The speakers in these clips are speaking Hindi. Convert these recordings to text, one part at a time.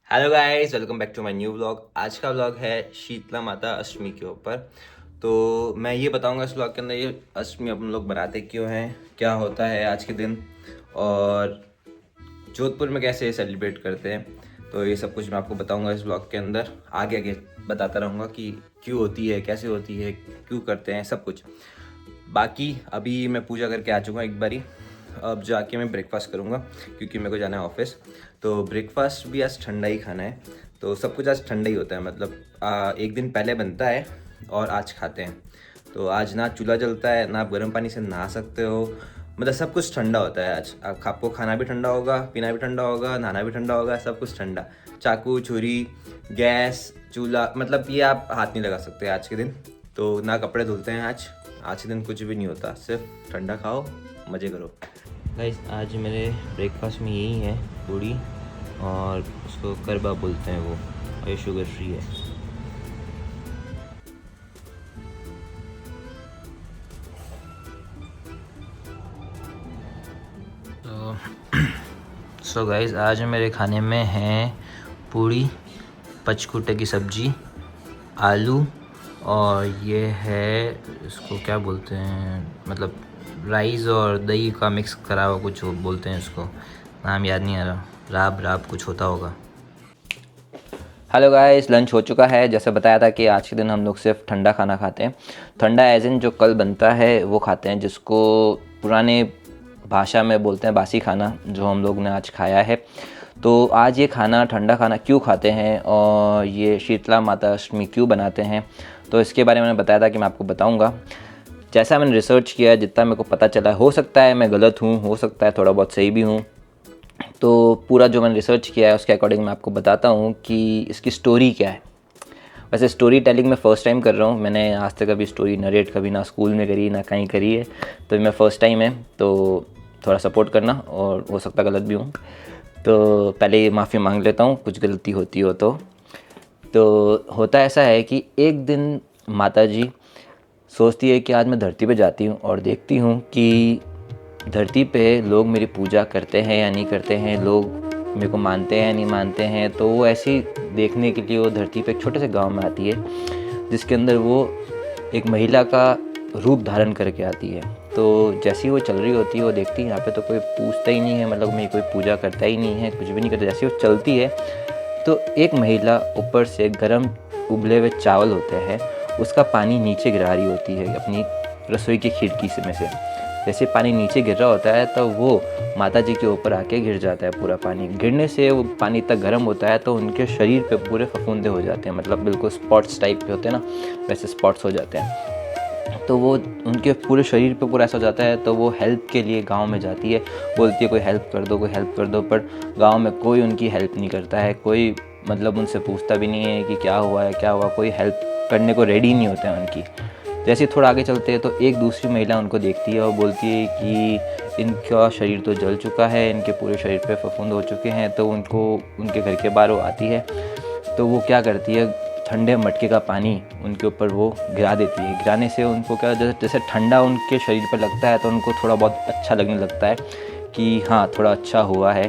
Hello guys, welcome back to my new vlog. आज का व्लॉग है शीतला माता अष्टमी के ऊपर। तो मैं ये बताऊंगा इस व्लॉग के अंदर ये अष्टमी अपन लोग बनाते क्यों हैं, क्या होता है आज के दिन और जोधपुर में कैसे सेलिब्रेट करते हैं। तो ये सब कुछ मैं आपको बताऊंगा इस व्लॉग के अंदर। आगे आगे बताता रहूँगा कि क्यों होती है, कैसे होती है, क्यों करते हैं, सब कुछ। बाकी अभी मैं पूजा करके आ चुका हूँ एक बारी। अब जाके मैं ब्रेकफास्ट करूँगा क्योंकि मेरे को जाना है ऑफिस। तो ब्रेकफास्ट भी आज ठंडा ही खाना है। तो सब कुछ आज ठंडा ही होता है, मतलब एक दिन पहले बनता है और आज खाते हैं। तो आज ना चूल्हा जलता है, ना आप गर्म पानी से नहा सकते हो। मतलब सब कुछ ठंडा होता है आज। आपको खाना भी ठंडा होगा, पीना भी ठंडा होगा, नहाना भी ठंडा होगा, सब कुछ ठंडा। चाकू, छुरी, गैस, चूल्हा, मतलब ये आप हाथ नहीं लगा सकते आज के दिन। तो ना कपड़े धुलते हैं आज के दिन, कुछ भी नहीं होता, सिर्फ ठंडा खाओ, मज़े करो। गाइस, आज मेरे ब्रेकफास्ट में यही है, पूड़ी और उसको करबा बोलते हैं वो, और ये शुगर फ्री है। तो सो गाइस, आज मेरे खाने में है पूड़ी, पचकूटे की सब्जी, आलू, और ये है, इसको क्या बोलते हैं, मतलब राइस और दही का मिक्स करा हुआ कुछ बोलते हैं इसको, नाम याद नहीं आ रहा, राब राब कुछ होता होगा। हेलो गाइस, लंच हो चुका है। जैसे बताया था कि आज के दिन हम लोग सिर्फ ठंडा खाना खाते हैं। ठंडा एज इन जो कल बनता है वो खाते हैं, जिसको पुराने भाषा में बोलते हैं बासी खाना, जो हम लोग ने आज खाया है। तो आज ये खाना, ठंडा खाना क्यों खाते हैं और ये शीतला माता अष्टमी क्यों बनाते हैं, तो इसके बारे में मैंने बताया था कि मैं आपको बताऊंगा। जैसा मैंने रिसर्च किया, जितना मेरे को पता चला, हो सकता है मैं गलत हूँ, हो सकता है थोड़ा बहुत सही भी हूँ। तो पूरा जो मैंने रिसर्च किया है उसके अकॉर्डिंग मैं आपको बताता हूँ कि इसकी स्टोरी क्या है। वैसे स्टोरी टेलिंग मैं फ़र्स्ट टाइम कर रहा हूँ। मैंने आज तक अभी स्टोरी नरेट कभी ना स्कूल में करी ना कहीं करी है, तो मैं फ़र्स्ट टाइम है। तो थोड़ा सपोर्ट करना, और हो सकता गलत भी हूँ, तो पहले ही माफ़ी मांग लेता हूँ कुछ गलती होती हो तो होता ऐसा है कि एक दिन माता जी सोचती है कि आज मैं धरती पे जाती हूँ और देखती हूँ कि धरती पे लोग मेरी पूजा करते हैं या नहीं करते हैं, लोग मेरे को मानते हैं या नहीं मानते हैं। तो वो ऐसे ही देखने के लिए वो धरती पे एक छोटे से गांव में आती है, जिसके अंदर वो एक महिला का रूप धारण करके आती है। तो जैसे ही वो चल रही होती है, वो देखती है यहाँ पे तो कोई पूछता ही नहीं है, मतलब मेरी कोई पूजा करता ही नहीं है, कुछ भी नहीं करता। जैसे ही वो चलती है तो एक महिला ऊपर से गर्म उबले हुए चावल होते हैं, उसका पानी नीचे गिरा रही होती है अपनी रसोई की खिड़की से में से। जैसे पानी नीचे गिर रहा होता है तो वो माता जी के ऊपर आके गिर जाता है। पूरा पानी गिरने से वो पानी इतना गर्म होता है तो उनके शरीर पे पूरे फफूंदे हो जाते हैं, मतलब बिल्कुल स्पॉट्स टाइप के होते हैं ना, वैसे स्पॉट्स हो जाते हैं। तो वो उनके पूरे शरीर पे पूरा ऐसा हो जाता है। तो वो हेल्प के लिए गांव में जाती है, बोलती है कोई हेल्प कर दो, कोई हेल्प कर दो। पर गांव में कोई उनकी हेल्प नहीं करता है, कोई मतलब उनसे पूछता भी नहीं है कि क्या हुआ है, क्या हुआ, कोई हेल्प करने को रेडी नहीं होता है उनकी। जैसे थोड़ा आगे चलते हैं तो एक दूसरी महिला उनको देखती है और बोलती है कि इनका शरीर तो जल चुका है, इनके पूरे शरीर पे फफूंद हो चुके हैं। तो उनको उनके घर के बाहर वो आती है, तो वो क्या करती है, ठंडे मटके का पानी उनके ऊपर वो गिरा देती है। गिराने से उनको क्या, जैसे ठंडा उनके शरीर पर लगता है तो उनको थोड़ा बहुत अच्छा लगने लगता है कि हाँ थोड़ा अच्छा हुआ है।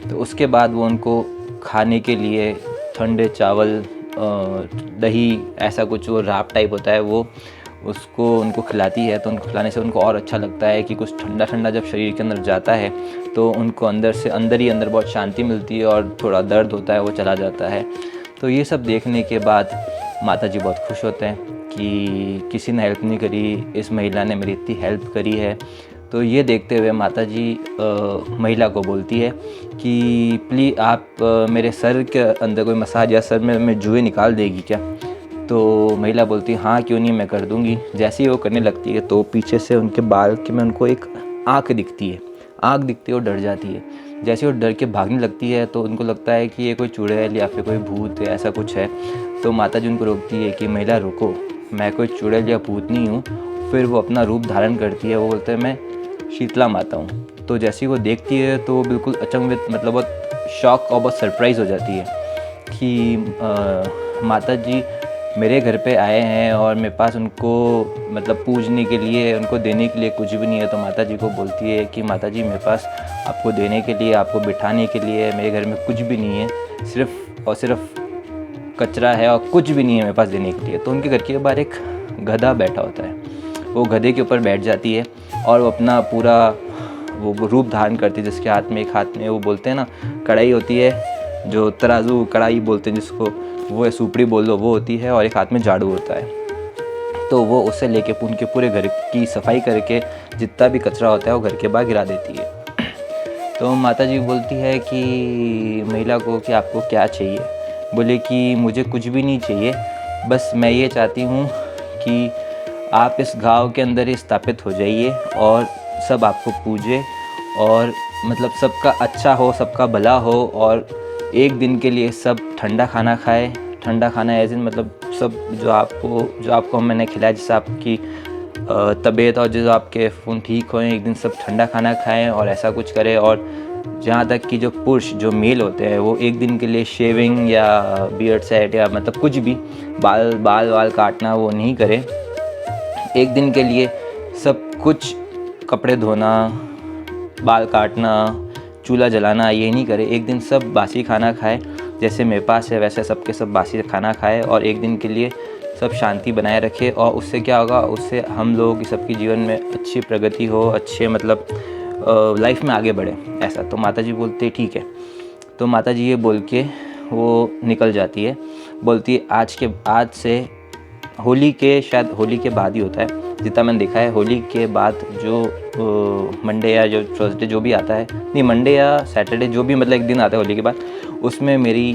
तो उसके बाद वो उनको खाने के लिए ठंडे चावल, दही, ऐसा कुछ वो राब टाइप होता है, वो उसको उनको खिलाती है। तो उनको खिलाने से उनको और अच्छा लगता है कि कुछ ठंडा ठंडा जब शरीर के अंदर जाता है तो उनको अंदर से अंदर ही अंदर बहुत शांति मिलती है, और थोड़ा दर्द होता है वो चला जाता है। तो ये सब देखने के बाद माता जी बहुत खुश होते हैं कि किसी ने हेल्प नहीं करी, इस महिला ने मेरी इतनी हेल्प करी है। तो ये देखते हुए माता जी महिला को बोलती है कि प्लीज़ आप मेरे सर के अंदर कोई मसाज या सर में जुएँ निकाल देगी क्या। तो महिला बोलती है हाँ क्यों नहीं, मैं कर दूंगी। जैसे ही वो करने लगती है तो पीछे से उनके बाल के में उनको एक आँख दिखती है। आँख दिखती है और डर जाती है। जैसे वो डर के भागने लगती है तो उनको लगता है कि ये कोई चुड़ैल या फिर कोई भूत है, ऐसा कुछ है। तो माता जी उनको रोकती है कि महिला रुको, मैं कोई चुड़ैल या भूत नहीं हूँ। फिर वो अपना रूप धारण करती है, वो बोलते हैं मैं शीतला माता हूँ। तो जैसे ही वो देखती है तो वो बिल्कुल अचंभित, मतलब बहुत शॉक और बहुत सरप्राइज़ हो जाती है कि माता जी मेरे घर पे आए हैं और मेरे पास उनको मतलब पूजने के लिए, उनको देने के लिए कुछ भी नहीं है। तो माता जी को बोलती है कि माता जी मेरे पास आपको देने के लिए, आपको बिठाने के लिए मेरे घर में कुछ भी नहीं है, सिर्फ और सिर्फ कचरा है और कुछ भी नहीं है मेरे पास देने के लिए। तो उनके घर के बाहर एक गधा बैठा होता है, वो गधे के ऊपर बैठ जाती है और वो अपना पूरा वो रूप धारण करती है, जिसके हाथ में एक हाथ में वो बोलते हैं ना कढ़ाई होती है, जो तराजू कढ़ाई बोलते हैं जिसको, वो है सुपड़ी बोल लो, वो होती है, और एक हाथ में झाड़ू होता है। तो वो उससे लेके उनके पूरे घर की सफाई करके जितना भी कचरा होता है वो घर के बाहर गिरा देती है। तो माता जी बोलती है कि महिला को कि आपको क्या चाहिए। बोले कि मुझे कुछ भी नहीं चाहिए, बस मैं ये चाहती हूँ कि आप इस गांव के अंदर ही स्थापित हो जाइए और सब आपको पूजे और मतलब सबका अच्छा हो, सबका भला हो, और एक दिन के लिए सब ठंडा खाना खाए। ठंडा खाना एज इन मतलब सब जो आपको मैंने खिलाया, जिससे आपकी तबीयत और जो आपके खून ठीक हों, एक दिन सब ठंडा खाना खाएं और ऐसा कुछ करें। और जहाँ तक कि जो पुरुष जो मेल होते हैं वो एक दिन के लिए शेविंग या बियर्ड सेट या मतलब कुछ भी बाल काटना वो नहीं करें। एक दिन के लिए सब कुछ कपड़े धोना, बाल काटना, चूल्हा जलाना ये नहीं करे। एक दिन सब बासी खाना खाए, जैसे मेरे पास है वैसे सबके सब बासी खाना खाए, और एक दिन के लिए सब शांति बनाए रखे। और उससे क्या होगा, उससे हम लोगों की सबकी जीवन में अच्छी प्रगति हो, अच्छे मतलब लाइफ में आगे बढ़े ऐसा। तो माता जी बोलते ठीक है। तो माता जी ये बोल के वो निकल जाती है, बोलती है आज से होली के बाद ही होता है, जितना मैंने देखा है। होली के बाद जो मंडे या जो थर्सडे जो भी आता है, नहीं मंडे या सैटरडे जो भी मतलब एक दिन आता है होली के बाद, उसमें मेरी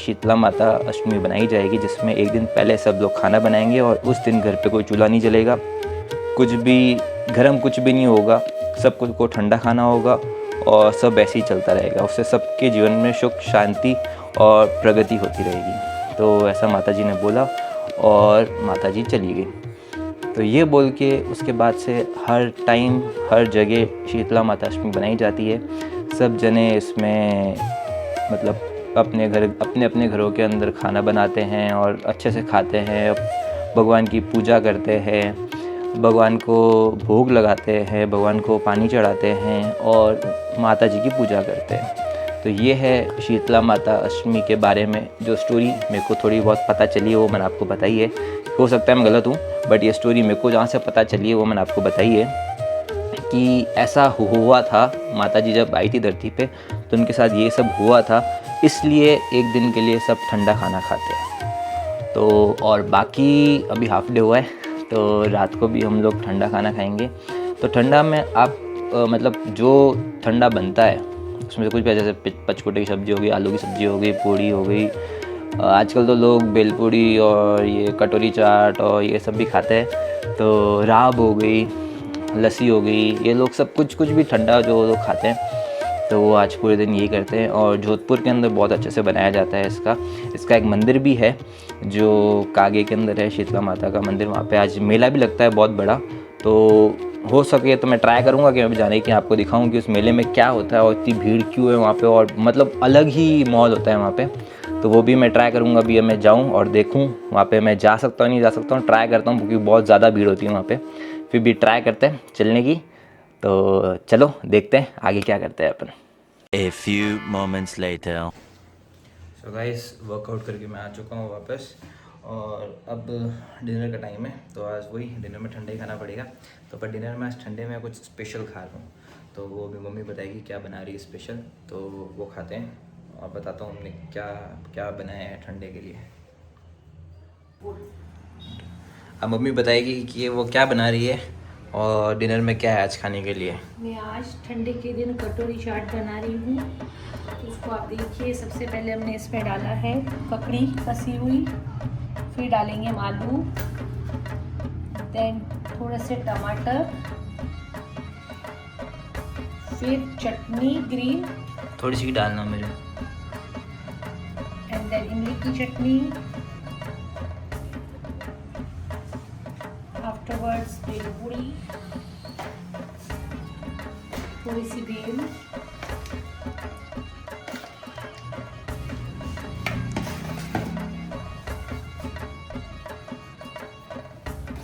शीतला माता अष्टमी बनाई जाएगी, जिसमें एक दिन पहले सब लोग खाना बनाएंगे और उस दिन घर पे कोई चूल्हा नहीं जलेगा, कुछ भी गर्म कुछ भी नहीं होगा, सब कुछ को ठंडा खाना होगा और सब ऐसे ही चलता रहेगा। उससे सबके जीवन में सुख शांति और प्रगति होती रहेगी। तो ऐसा माता जी ने बोला और माता जी चली गई। तो ये बोल के उसके बाद से हर टाइम हर जगह शीतला माता अष्टमी बनाई जाती है। सब जने इसमें मतलब अपने अपने घरों के अंदर खाना बनाते हैं और अच्छे से खाते हैं, भगवान की पूजा करते हैं, भगवान को भोग लगाते हैं, भगवान को पानी चढ़ाते हैं और माता जी की पूजा करते हैं। तो ये है शीतला माता अष्टमी के बारे में जो स्टोरी मेरे को थोड़ी बहुत पता चली है वो मैंने आपको बताई है। हो सकता है मैं गलत हूँ, बट ये स्टोरी मेरे को जहाँ से पता चली है वो मैंने आपको बताई है कि ऐसा हुआ था। माता जी जब आई थी धरती पे तो उनके साथ ये सब हुआ था, इसलिए एक दिन के लिए सब ठंडा खाना खाते हैं। तो और बाकी अभी हाफ डे हुआ है, तो रात को भी हम लोग ठंडा खाना खाएंगे। तो ठंडा में आप मतलब जो ठंडा बनता है उसमें से कुछ भी, जैसे पचकुटे की सब्ज़ी हो गई, आलू की सब्ज़ी हो गई, पूड़ी हो गई, आजकल तो लोग बेलपूड़ी और ये कटोरी चाट और ये सब भी खाते हैं। तो राब हो गई, लस्सी हो गई, ये लोग सब कुछ भी ठंडा जो लोग खाते हैं तो वो आज पूरे दिन यही करते हैं। और जोधपुर के अंदर बहुत अच्छे से बनाया जाता है इसका एक मंदिर भी है जो कागे के अंदर है, शीतला माता का मंदिर। वहाँ पे आज मेला भी लगता है बहुत बड़ा। तो हो सके तो मैं ट्राई करूँगा कि मैं भी जाने की आपको दिखाऊँ कि उस मेले में क्या होता है और इतनी भीड़ क्यों है वहाँ पे, और मतलब अलग ही माहौल होता है वहाँ पे। तो वो भी मैं ट्राई करूँगा अभी मैं जाऊँ और देखूँ वहाँ पे मैं जा सकता हूँ नहीं जा सकता हूँ, ट्राई करता हूँ क्योंकि बहुत ज़्यादा भीड़ होती है वहाँ पे। फिर भी ट्राई करते हैं चलने की। तो चलो देखते हैं आगे क्या करते हैं अपन। A few moments later. So guys workout करके मैं आ चुका हूँ वापस और अब डिनर का टाइम है। तो आज वही डिनर में ठंडा ही खाना पड़ेगा। तो पर डिनर में आज ठंडे में कुछ स्पेशल खा रहा हूँ, तो वो भी मम्मी बताएगी क्या बना रही है स्पेशल, तो वो खाते हैं और बताता हूँ हमने क्या क्या बनाया है ठंडे के लिए। अब मम्मी बताएगी कि वो क्या बना रही है और डिनर में क्या है आज खाने के लिए। मैं आज ठंडे के दिन कटोरी चाट बना रही हूँ। उसको आप देखिए, सबसे पहले हमने इसमें डाला है ककड़ी कसी हुई, फिर डालेंगे हम आलू, देन थोड़े से टमाटर, फिर चटनी ग्रीन, थोड़ी सी डालना मेरे, एंड देन इमली की चटनी, आफ्टरवर्ड्स बेलपूरी, थोड़ी सी बेल,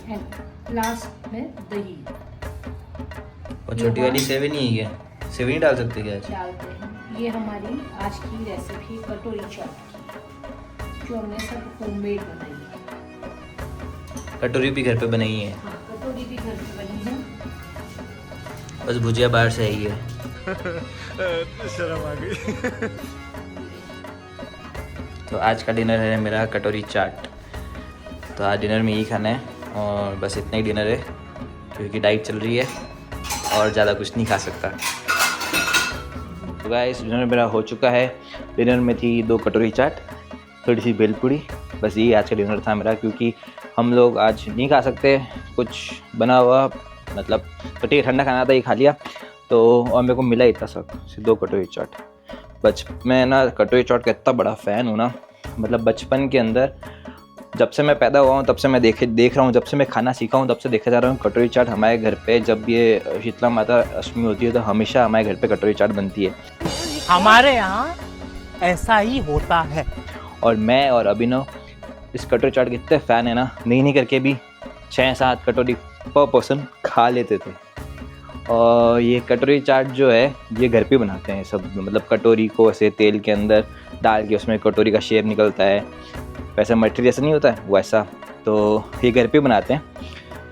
एंड लास्ट में दही। और छोटी वाली सेव नहीं है क्या? सेव नहीं डाल सकते क्या आज? डालते हैं। ये हमारी आज की रेसिपी कटोरी चाट की। जो हमने सब होममेड बनाई है। कटोरी भी घर पे बनाई है, हाँ, कटोरी भी घर पे बनी है। बस भुजिया बाहर से आई है। शर्म आ गई। तो आज का डिनर है मेरा कटोरी चाट। तो आज डिनर में यही खाना है और बस इतना ही डिनर है क्योंकि डाइट चल रही है और ज़्यादा कुछ नहीं खा सकता। तो गाइस डिनर मेरा हो चुका है। डिनर में थी 2 कटोरी चाट, थोड़ी सी भेलपूरी, बस यही आज का डिनर था मेरा। क्योंकि हम लोग आज नहीं खा सकते कुछ बना हुआ, मतलब तो ठीक ठंडा खाना था, ये खा लिया। तो और मेरे को मिला इतना सब, सिर्फ 2 कटोरी चाट। मैं ना कटोरी चाट का इतना बड़ा फ़ैन हूँ ना, मतलब बचपन के अंदर जब से मैं पैदा हुआ हूँ तब से मैं देख रहा हूँ, जब से मैं खाना सीखा हूँ तब से देखा जा रहा हूँ कटोरी चाट हमारे घर पे। जब ये शीतला माता अष्टमी होती है तो हमेशा हमारे घर पे कटोरी चाट बनती है। हमारे यहाँ ऐसा ही होता है। और मैं और अभिनव इस कटोरी चाट के इतने फ़ैन है ना, नहीं करके भी 6-7 कटोरी पर पर्सन खा लेते थे। और ये कटोरी चाट जो है ये घर पे बनाते हैं सब, मतलब कटोरी को ऐसे तेल के अंदर डाल के उसमें कटोरी का शेप निकलता है, वैसा मटेरियल जैसा नहीं होता है वैसा, तो ये घर पे बनाते हैं।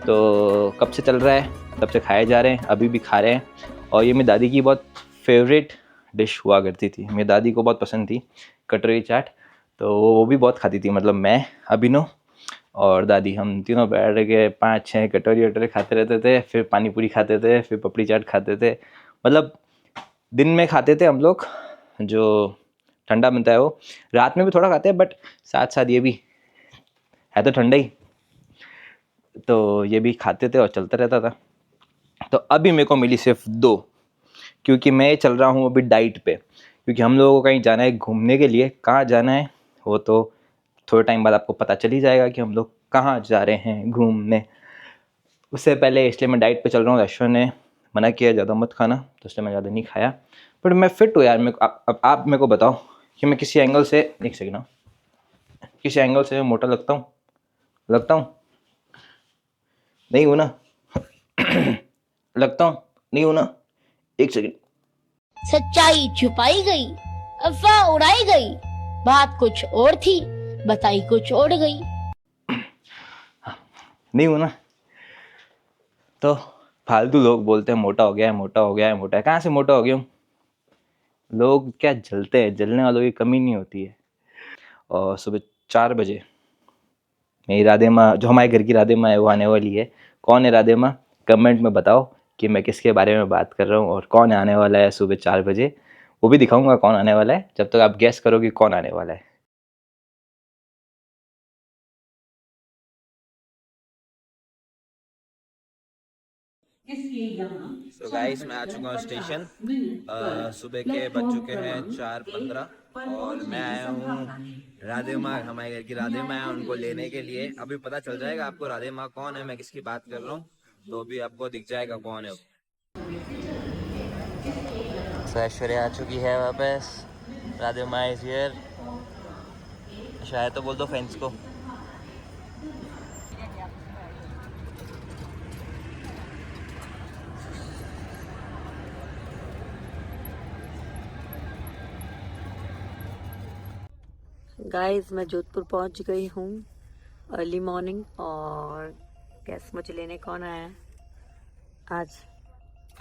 तो कब से चल रहा है, तब से खाए जा रहे हैं, अभी भी खा रहे हैं। और ये मेरी दादी की बहुत फेवरेट डिश हुआ करती थी, मेरी दादी को बहुत पसंद थी कटोरी चाट, तो वो भी बहुत खाती थी। मतलब मैं, अभिनव और दादी, हम तीनों बैठ के 5-6 कटोरी वटोरी खाते रहते थे, फिर पानी पूरी खाते थे, फिर पपड़ी चाट खाते थे। मतलब दिन में खाते थे हम लोग, जो ठंडा बनता है वो रात में भी थोड़ा खाते हैं, बट साथ साथ ये भी है तो ठंडा ही, तो ये भी खाते थे और चलता रहता था। तो अभी मेरे को मिली सिर्फ 2, क्योंकि मैं चल रहा हूँ अभी डाइट पे। क्योंकि हम लोगों को कहीं जाना है घूमने के लिए, कहाँ जाना है वो तो थोड़े टाइम बाद आपको पता चल ही जाएगा कि हम लोग कहाँ जा रहे हैं घूमने। उससे पहले इसलिए मैं डाइट पे चल रहा हूँ। ऐश्वर्य ने मना किया ज़्यादा मत खाना, तो इसलिए मैं ज़्यादा नहीं खाया, बट मैं फिट हूँ यार। अब आप मेरे को बताओ कि मैं किसी एंगल से, एक सेकंड ना, किसी एंगल से मोटा लगता हूँ नहीं हूँ ना? लगता हूँ नहीं हूँ ना? एक सेकंड। सच्चाई छुपाई गई, अफवाह उड़ाई गई, बात कुछ और थी, बताई कुछ और गई। नहीं हूँ ना? तो फालतू लोग बोलते हैं मोटा हो गया है, मोटा हो गया है, मोटा है। कहाँ से मोटा हो गया हूँ? लोग क्या जलते हैं, जलने वालों की कमी नहीं होती है। और सुबह 4 बजे मेरी राधे माँ, जो हमारे घर की राधे माँ है, वो आने वाली है। कौन है राधे माँ? कमेंट में बताओ कि मैं किसके बारे में बात कर रहा हूँ और कौन आने वाला है सुबह 4 बजे। वो भी दिखाऊंगा कौन आने वाला है, जब तक आप गेस करो कि कौन आने वाला है। तो गाइस मैं आ चुका हूँ स्टेशन। सुबह के बज चुके हैं 4:15 और मैं आया हूँ राधे माँ, हमारे घर की राधे माँ है, उनको लेने के लिए। अभी पता चल जाएगा आपको राधे माँ कौन है, मैं किसकी बात कर रहा हूँ, तो अभी आपको दिख जाएगा कौन है। तो ऐश्वर्या आ चुकी है वापस, राधे माँ इज हियर। शायद तो बोल दो फ्रेंड्स को। गाइस मैं जोधपुर पहुंच गई हूँ अर्ली मॉर्निंग, और गैस मुझे लेने कौन आया है आज?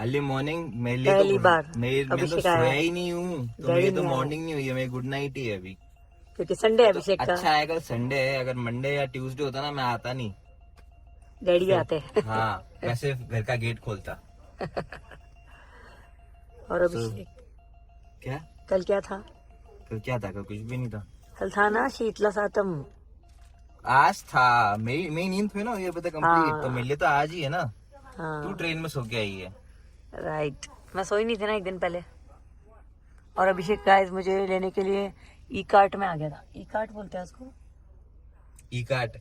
अर्ली मॉर्निंग मेरे लिए पहली तो बार मैं तो अभिषेक सोया आया ही नहीं हूँ, तो डैडी मेरी तो नहीं आया। मॉर्निंग नहीं हुई है, मेरी गुड नाइट ही है अभी। क्योंकि संडे है अभिषेक का। अच्छा है अगर संडे है, अगर मंडे या ट्यूसडे होता ना मैं आता नहीं। डैडी आते हैं। हाँ मैं सिर्फ घर का गेट खोलता। और अभिषेक क्या कल क्या था? कल क्या था? कल कुछ भी नहीं था। कल था ना शीतला सातम। आज था, मेरी नींद हुई ना ये पता कंप्लीट, हाँ। तो मेरे लिए तो आज ही है ना। तू हाँ ट्रेन में सो के आई है। राइट, मैं सोई नहीं थी ना एक दिन पहले। और अभिषेक गाइस मुझे लेने के लिए ई कार्ट में आ गया था। ई कार्ट बोलते हैं उसको? ई कार्ट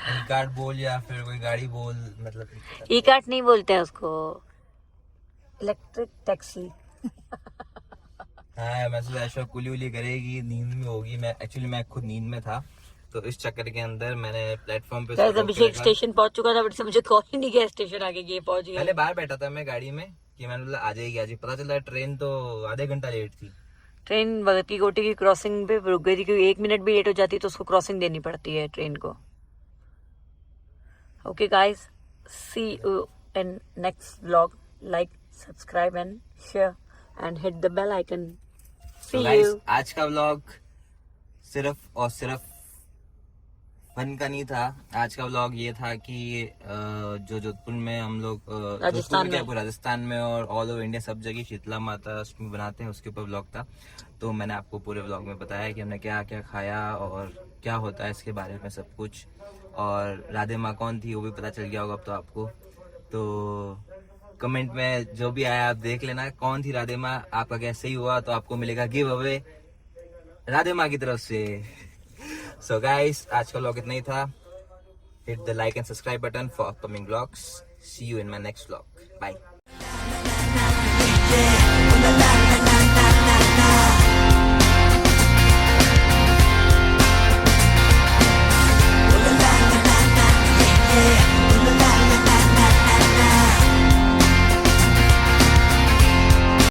ई कार्ट बोल या फिर कोई गाड़ी बोल, मतलब ई कार्ट नहीं बोलते हैं उसको, इलेक्ट्रिक टैक्सी। हाँ मैं सोचा ऐश्वर्या कुली उली करेगी, नींद में होगी। मैं खुद नींद में था, तो इस चक्कर के अंदर मैंने प्लेटफॉर्म पे गाइस अभिषेक स्टेशन पहुंच चुका था, बट से मुझे कॉल ही नहीं किया स्टेशन आगे गए पहुंच गया। पहले बाहर बैठा था मैं गाड़ी में कि मैंने बोला आ जाएगी आज ही, पता चला ट्रेन तो आधे घंटा लेट थी। ट्रेन भगत कोठी की क्रॉसिंग पे रुक गई थी क्योंकि 1 मिनट भी लेट हो जाती तो उसको क्रॉसिंग देनी पड़ती है ट्रेन को. Okay guys, see you in next vlog. Like, subscribe and share and hit the bell icon. See you. आज का व्लॉग सिर्फ और सिर्फ फन का नहीं था. आज का व्लॉग ये था कि जो जोधपुर में हम लोग राजस्थान में और ऑल ओवर इंडिया सब जगह शीतला माता अष्टमी बनाते हैं, उसके ऊपर व्लॉग था. तो मैंने आपको पूरे व्लॉग में बताया कि हमने क्या क्या खाया और क्या होता है इसके बारे में सब कुछ. और राधे माँ कौन थी वो भी पता चल गया होगा अब तो आपको. तो कमेंट में जो भी आया आप देख लेना कौन थी राधे माँ. आपका क्या सही हुआ तो आपको मिलेगा गिव अवे राधे माँ की तरफ से. So guys, आज का व्लॉग इतना ही था. Hit the like and subscribe button for upcoming vlogs. See you in my next vlog. Bye.